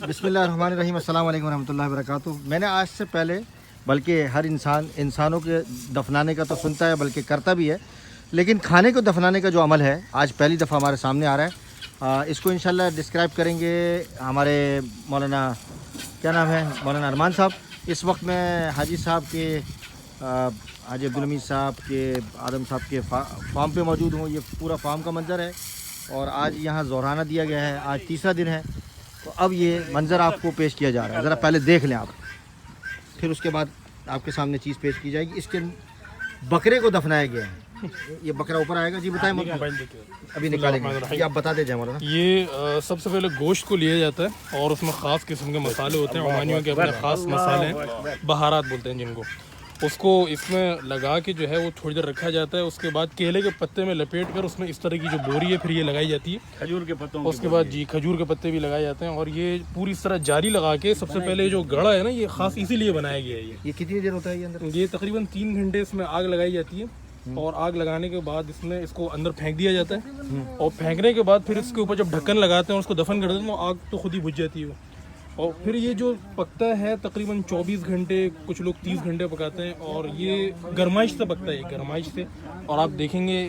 बिस्मिल्लाहिर्रहमानिर्रहीम, अस्सलाम वालेकुम रहमतुल्लाहि व बरकातुहू। मैंने आज से पहले बल्कि हर इंसानों के दफनाने का तो सुनता है बल्कि करता भी है, लेकिन खाने को दफनाने का जो अमल है आज पहली दफ़ा हमारे सामने आ रहा है। इसको इंशाल्लाह डिस्क्राइब करेंगे हमारे मौलाना, क्या नाम है, मौलाना अरमान साहब। इस वक्त मैं हाजी साहब के, हाजी अब्दुल हमीद साहब के, आदम साहब के फार्म पे मौजूद हूँ। ये पूरा फार्म का मंज़र है और आज यहाँ ज़ोहराना दिया गया है। आज तीसरा दिन है, तो अब ये मंज़र आपको पेश किया जा रहा है। ज़रा पहले देख लें आप, फिर उसके बाद आपके सामने चीज़ पेश की जाएगी। इसके बकरे को दफनाया गया है। ये बकरा ऊपर आएगा जी, बताएं। अभी निकालेंगे, ये आप बता दे जाए। ये सबसे पहले गोश्त को लिया जाता है और उसमें ख़ास किस्म के मसाले होते हैं। ओमानियों के अपने ख़ास मसाले हैं, बहारात बोलते हैं जिनको। उसको इसमें लगा के जो है वो थोड़ी देर रखा जाता है। उसके बाद केले के पत्ते में लपेट कर उसमें इस तरह की जो बोरी है फिर ये लगाई जाती है, खजूर के पत्तों। उसके बाद जी खजूर के पत्ते भी लगाए जाते हैं और ये पूरी इस तरह जारी लगा के सबसे पहले जो गड़ा है ना, ये खास इसीलिए बनाया गया है। ये कितनी देर होता है ये अंदर? ये तकरीबन 3 घंटे इसमें आग लगाई जाती है और आग लगाने के बाद इसमें इसको अंदर फेंक दिया जाता है और फेंकने के बाद फिर इसके ऊपर जब ढक्कन लगाते हैं और उसको दफन कर देते हैं तो आग तो खुद ही बुझ जाती है। और फिर ये जो पकता है तकरीबन 24 घंटे, कुछ लोग 30 घंटे पकाते हैं और ये गरमाइश से पकता है, गरमाइश से। और आप देखेंगे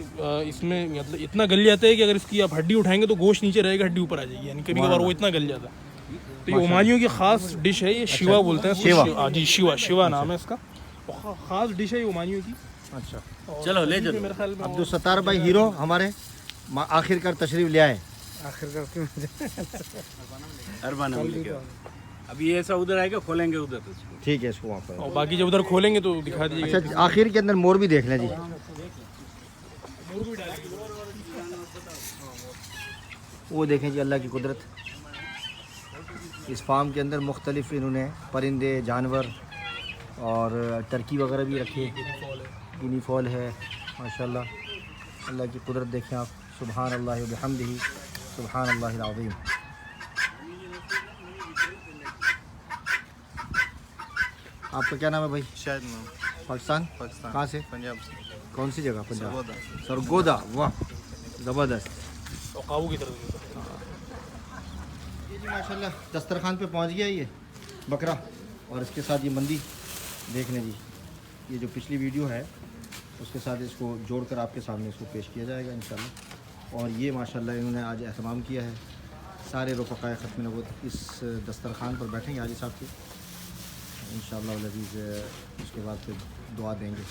इसमें मतलब इतना गल जाता है कि अगर इसकी आप हड्डी उठाएंगे तो गोश्त नीचे रहेगा, हड्डी ऊपर आ जाएगी, यानी कभी कभार वो इतना गल जाता है। तो ये ओमानियों की ख़ास डिश है, ये शिवा बोलते हैं। शिवा जी, शिवा नाम है इसका, ख़ास डिश है ये ओमानियों की। अच्छा चलो ले चलो। अब्दुल सत्तार भाई हीरो हमारे आखिरकार तशरीफ ले आए। अभी ऐसा उधर आएगा, खोलेंगे उधर। ठीक है, इसको वहाँ पर और बाकी जब उधर खोलेंगे तो दिखा दीजिए। अच्छा, आखिर के अंदर मोर भी देख लें जी। वो देखें जी, अल्लाह की कुदरत। इस फार्म के अंदर मुख्तलिफ इन्होंने परिंदे, जानवर और टर्की वगैरह भी रखे। गिनी फॉल है माशाल्लाह। अल्लाह की कुदरत देखें आप। सुभान अल्लाह व बिहम्दिही, सुभान अल्लाहिल अज़ीम। आपका क्या नाम है भाई? शायद पाकिस्तान। कहाँ से? पंजाब से। कौन सी जगह? पंजाब, सरगोदा। वाह, ज़बरदस्त। काबू की तरफ ये जी माशाल्लाह दस्तरखान पे पहुंच गया ये बकरा और इसके साथ ये मंदी देख लें जी। ये जो पिछली वीडियो है उसके साथ इसको जोड़कर आपके सामने इसको पेश किया जाएगा इंशाल्लाह। और ये माशाल्लाह इन्होंने आज एहतमाम किया है। सारे रफ़क़ाए ख़त्म नबूवत इस दस्तरखान पर बैठेंगे हाजी साहब के इंशाअल्लाह। उसके बाद फिर दुआ देंगे।